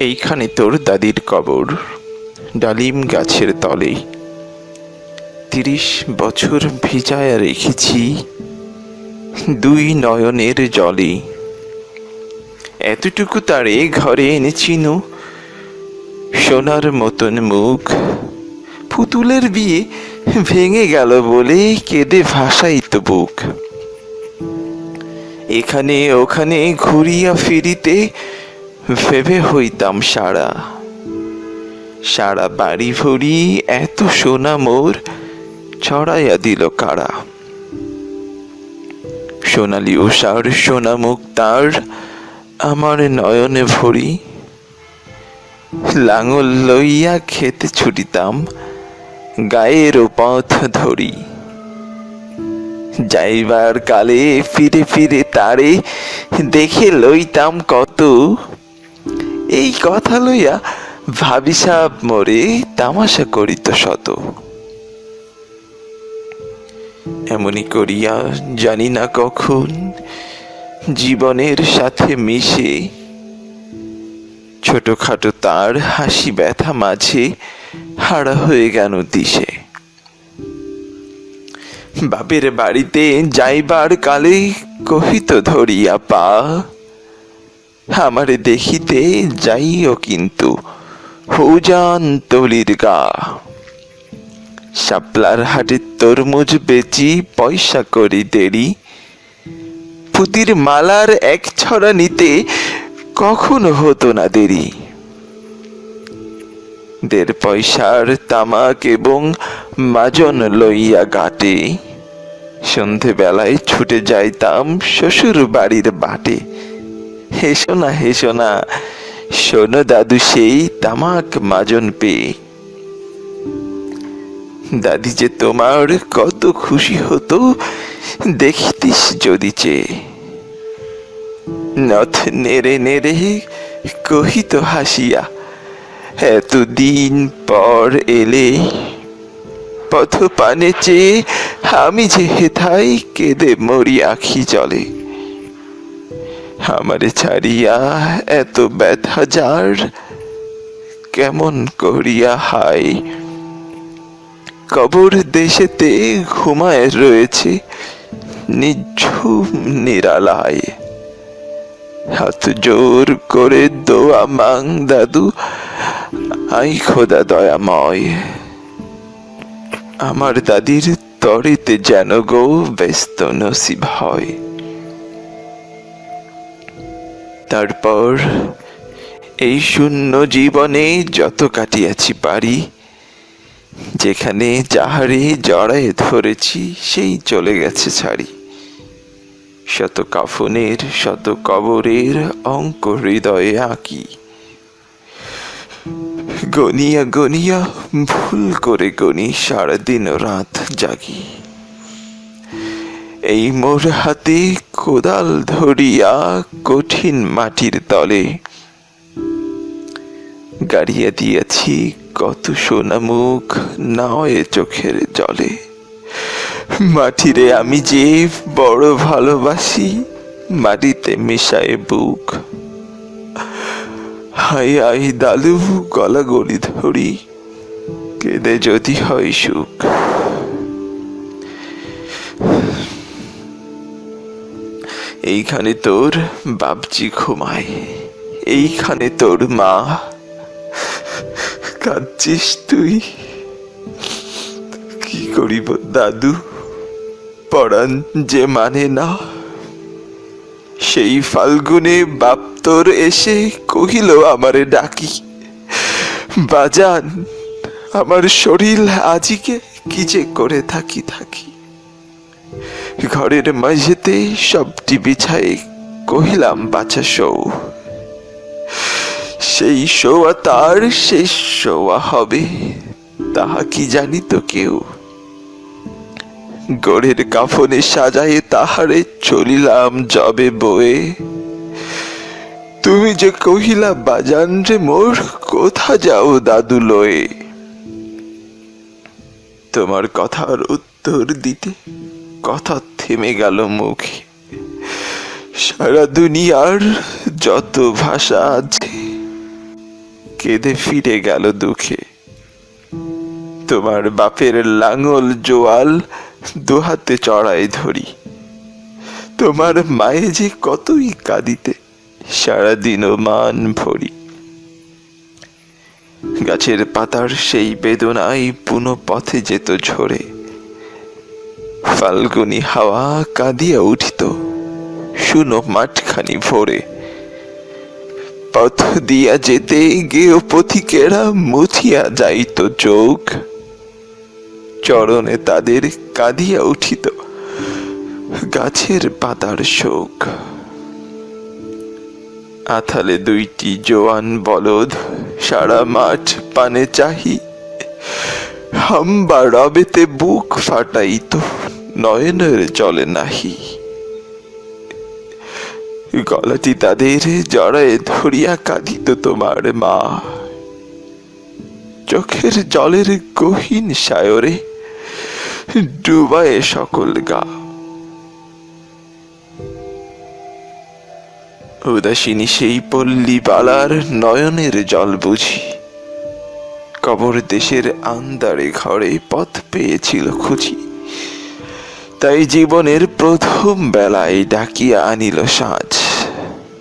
এইখানে তোর দাদির কবর, ডালিম গাছের তলে। 30 বছর ভিজায়া রেখেছি 2 নয়নের জলে। এতটুকু তারে ঘরে এনেছিনু, সোনার মতন মুখ। পুতুলের বিয়ে ভেঙে গেল বলে কেঁদে ভাসাইত বুক। এখানে ওখানে ঘুরিয়া ফিরিতে ভেবে হইতাম সারা। সারা বাড়ি ভরি এত সোনা মোর ছড়াইয়া দিল কারা। সোনালি উষার সোনা মুখ তার আমার নয়নে ভরি। লাঙল লইয়া খেতে ছুটিতাম গায়ের পথ ধরি। যাইবার কালে ফিরে ফিরে তারে দেখে লইতাম কত। এই কথা লইয়া ভাবিসাব মোরে তামাশা করিত শত। এমনি করিয়া জানি না কখন জীবনের সাথে মিশে ছোটখাটো তার হাসি ব্যথা মাঝে হারা হয়ে গেল দিশে। বাপের বাড়িতে যাইবার কালে কহিত ধরিয়া পা, আমারে দেখিতে যাইও কিন্তু হৌজান তলির গা। শাপলার হাটে তরমুজ বেচি পয়সা করি দেরি। পুতির মালার এক ছড়া নিতে কখনো হতো না দেরি। 1.5 পয়সার তামাক এবং মাজন লইয়া গাটে সন্ধে বেলায় ছুটে যাইতাম শ্বশুর বাড়ির বাটে। হেসো না হেসো না, শোনো দাদু সেই তামাক মাজন পেয়ে। দাদি যে তোমার কত খুশি হতো দেখিতিস যদি চেয়ে। নথ নেড়ে নেড়ে কহিত হাসিয়া, এতদিন পর এলে। পথ পানে চেয়ে আমি যে হেথায় কেঁদে মরি আখি জলে। আমারে ছাড়িয়া এত ব্যথা যার কেমন করিয়া হায়। কবর দেশেতে ঘুমায় রয়েছে নিঝুম নিরালায়। হাত জোর করে দোয়া মাং দাদু, আই খোদা দয়াময়। আমার দাদির তরেতে যেন গো ব্যস্ত নসিব হয়। তারপর এই শূন্য জীবনে যত কাটিয়াছি পারি, যেখানে যাহারে জড়ায় ধরেছি সেই চলে গেছে ছাড়ি। শত কাফনের শত কবরের অঙ্ক হৃদয়ে আঁকি। গনিয়া গনিয়া ভুল করে গনি সারাদিন রাত জাগি। এই মোর হাতে কোদাল ধরিয়া কঠিন মাটির তলে গাড়িয়া দিয়েছি কত সোনা মুখ নয় চোখের জলে। মাটিরে আমি যে বড় ভালোবাসি, মাটিতে মিশায় বুক। হাই আই দালু গলা গড়ি ধরি, কেঁদে যদি হয় সুখ। এইখানে তোর বাপজি ঘুমায়, এইখানে তোর মা। কাঁদছিস তুই? কি করিব দাদু, পরাণ যে মানে না। সেই ফাল্গুনে বাপ তোর এসে কহিল আমারে ডাকি, বাজান আমার শরীর আজিকে কি যে করে থাকি থাকি। ঘরের মাঝেতে সবটি বিছাই কহিলাম বাছা শোও। সেই শোয়া তার শেষ শোয়া হবে তাহা কি জানি তো কেউ। গোড়ের কাফনে সাজায়ে তাহারে চলিলাম যবে বয়ে। তুমি যে কহিলা বাজান রে মোর, কোথা যাও দাদু লয়ে। তোমার কথার উত্তর দিতে কথা থেমে গেল মুখে। সারা দুনিয়ার যত ভাষা আছে কেঁদে ফিরে গেল দুঃখে। তোমার বাপের লাঙল জোয়াল দুহাতে চড়াই ধরি। তোমার মায়ে যে কতই কাঁদিতে সারাদিনও মান ভরি। গাছের পাতার সেই বেদনায় পুনঃ পথে যেত ঝরে। ফাল্গুনি হাওয়া কাঁদিয়া উঠিত শুনো মাঠখানি ভোরে। পথ দিয়া যেতে গেও পথিকেরা মুছিয়া যাইত চোখ। চরণে তাদের কাঁদিয়া উঠিত গাছের পাতার শোক। আথালে দুইটি জোয়ান বলদ সারা মাঠ পানে চাহি। হাম্বা রবেতে বুক ফাটাইত নয়নের জলে নাহি। গলাটি তাদের জড়ায় ধরিয়া কাঁদিত তোমার মা। চোখের জলের গহীন সায়রে ডুবায়ে সকল গা। উদাসিনী সেই পল্লী বালার নয়নের জল বুঝি। কবর দেশের আন্দারে ঘরে পথ পেয়েছিল খুঁজি। তাই জীবনের প্রথম বেলায় ডাকিয়া আনিল সাজ।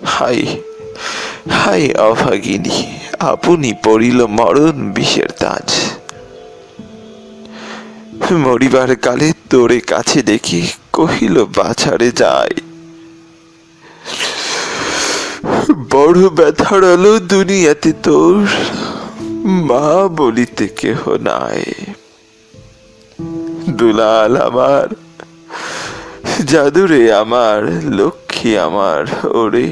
হাই হাই অভাগিনী, আপনি পড়িল মরণ বিষের তাজ। মরিবার কালে তোরে কাছে দেখি কহিল বাছারে যায়। বড় ব্যথাড়ালো দুনিয়াতে তোর, মা বলিতে কেহ নাই। দুলাল আমার, জাদুরে আমার, লক্ষ্মী আমার, ওরে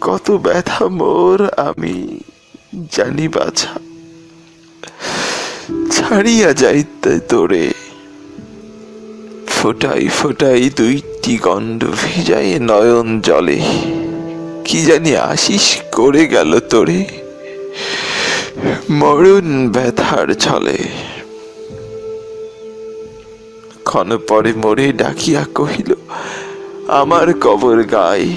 কত ব্যথা মোর আমি জানি বাছা। ছাড়িয়া যাইতে তোরে ফোটাই ফোটাই দুইটি গণ্ড ভিজাই নয়ন জলে। কি জানি আশিস করে গেল তোরে মরণ ব্যথার ছলে। ক্ষণ পরে মোরে ডাকিয়া কহিল আমার কবর গায়।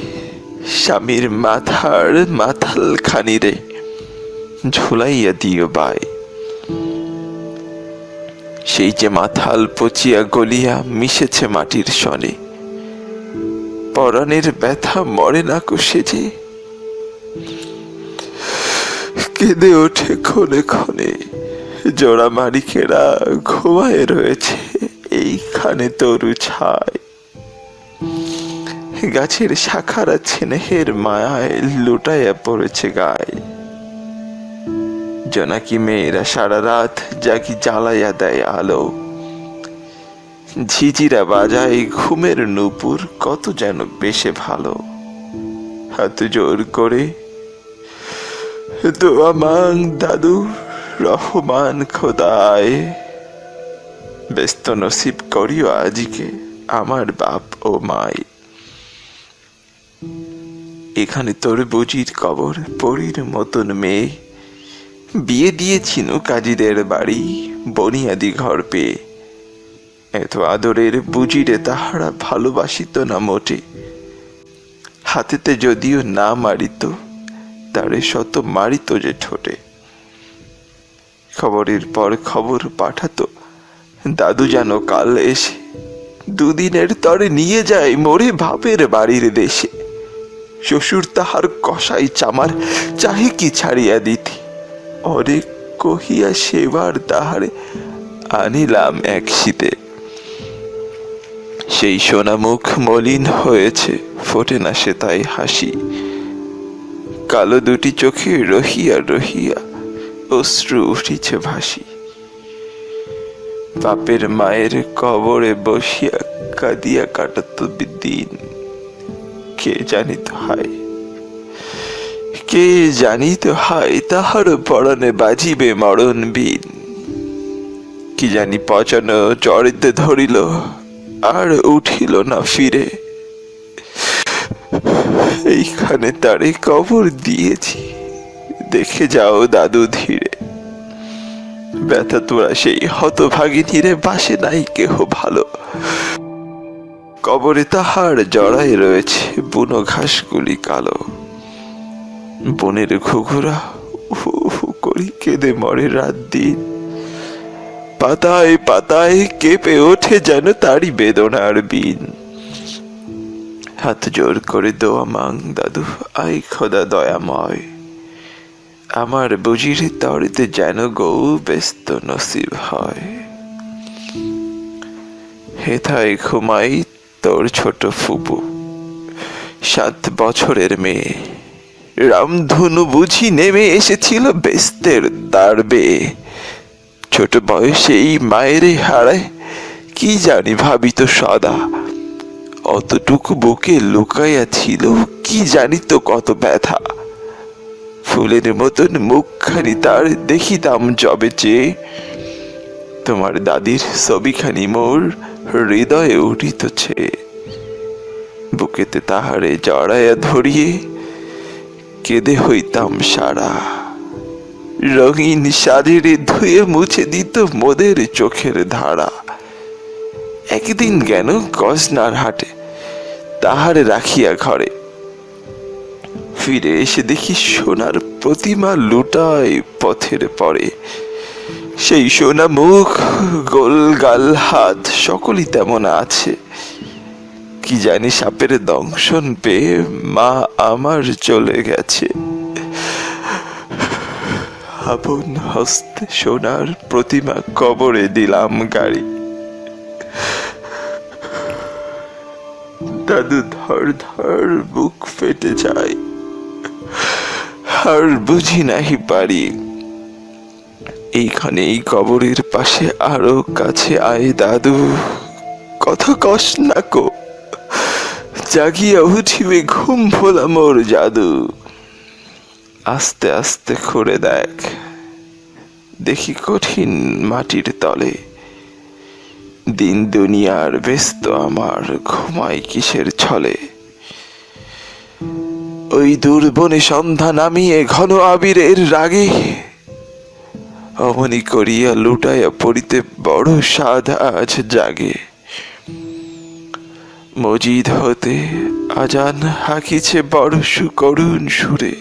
স্বামীর মাথার মাথাল খানি রে ঝুলাইয়া দিও বাই। সেই যে মাথাল পচিয়া গলিয়া মিশেছে মাটির সনে। পরাণের ব্যথা মরে না কোষে যে, কেঁদে ওঠে ক্ষণে ক্ষণে। জোড়া মারিকেরা ঘুমায় রয়েছে এইখানে তরু ছায়। গাছের শাখারা স্নেহের মায়ায় লুটাইয়া পড়েছে গায়ে। জোনাকি মেয়েরা সারা রাত জাগি জ্বালাইয়া দেয় আলো। ঝিঝিরা বাজায় ঘুমের নূপুর কত যেন বেশে ভালো। হাত জোর করে দোয়া মাং দাদু রহমান খোদায়। ব্যস্ত নসিব করিও আজিকে আমার বাপ ও মাই। এখানে তোর বুঝির কবর পরীর মতন মেয়ে। বিয়ে দিয়েছিল কাজীদের বাড়ি বনিয়াদি ঘর পেয়ে। এত আদরের বুঝিরে তাহারা ভালোবাসিত না মোটে। হাতেতে যদিও না মারিত তারে শত মারিত যে ঠোঁটে। খবরের পর খবর পাঠাতো দাদু যেন কাল এসে দুদিনের তরে নিয়ে যায় মোরে বাপের বাড়ির দেশে। শ্বশুর তাহার কষাই চামার চাহে কি ছাড়িয়া দিতি। অরে কহিয়া সেবার তাহারে আনিলাম এক শীতে। সেই সোনা মুখ মলিন হয়েছে, ফোটে না সে তাই হাসি। কালো দুটি চোখে রহিয়া রহিয়া অশ্রু উঠিছে ভাসি। বাপের মায়ের কবরে বসিয়া কাঁদিয়া কাটাত দিন। কে জানিত হায়, কে জানিত হায় তাহার পরনে বাজিবে মরণ বিন। কি জানি পচানো চড়িতে ধরিল, আর উঠিল না ফিরে। এইখানে তারে কবর দিয়েছি, দেখে যাও দাদু ধীরে। ব্যথা তোরা সেই হতভাগিনীরে, বাসে নাই কেহ ভালো। কবরে তাহার জড়াই রয়েছে বুনো ঘাসগুলি কালো। বনের ঘুঘুরা উহু উহু করি কেঁদে মরে রাত দিন। পাতায় পাতায় কেঁপে ওঠে যেন তারই বেদনার বিন। হাত জোর করে দোয়া মাং দাদু, আই খোদা দয়াময়। আমার বুঝির তরিতে যেন গৌ ব্যস্ত নসিব হয়। হেথায় ঘুমাই তোর ছোট ফুপু, 7 বছরের মেয়ে। রামধনু বুঝি নেমে এসেছিল বেস্তের দ্বারবে। ছোট বয়সেই মায়েরে হারায়, কি জানি ভাবিত সদা। অতটুকু বুকে লুকাইয়া ছিল, কি জানি তো কত ব্যথা। ফুলের মতন মুখখানি তার দেখিতাম যবে চেয়ে। তোমার দাদির ছবিখানি মোর হৃদয়ে উঠিতেছে। বুকেতে তাহারে জড়াইয়া ধরিয়ে কেঁদে হইতাম সারা। রঙিন শাড়িরে ধুয়ে মুছে দিত মোদের চোখের ধারা। একদিন গেল গজনার হাটে, তাহারে রাখিয়া ঘরে। ফিরে এসে দেখি সোনার প্রতিমা লুটায় পথের পরে। সেই সোনা মুখ, গোল গাল, হাত সকলই তেমন আছে। কি জানি সাপের দংশন পেয়ে মা আমার চলে গেছে। আপন হস্তে সোনার প্রতিমা কবরে দিলাম গাড়ি। দাদু ধর ধর বুক ফেটে যায়, আর বুঝি নাহি পারি। এইখানে এই কবরের পাশে আরো কাছে আয় দাদু, কথা কস না কো। জাগিয়া উঠিবে ঘুম ভোলা মোর জাদু। আস্তে আস্তে খুঁড়ে দেখ, দেখি কঠিন মাটির তলে। দিন দুনিয়ার ব্যস্ত আমার, ঘুমাই কিসের ছলে। ওই দুর্বনে সন্ধ্যা নামিয়ে ঘন আবিরের রাগে, অমনি করিয়া লুটাইয়া পড়িতে বড় সাধ আজ জাগে। মজিদ হতে আজান হাকিছে বড় সুকরুণ সুরে।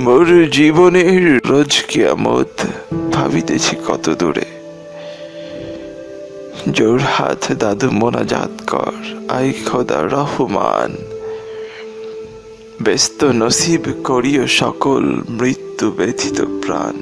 মোর জীবনের রোজ কিয়ামত ভাবিতেছি কত দূরে। জোর হাত দাদু মোনাজাত কর, আই খোদা রহমান। ব্যস্ত নসিব করিও সকল মৃত্যু ব্যথিত প্রাণ।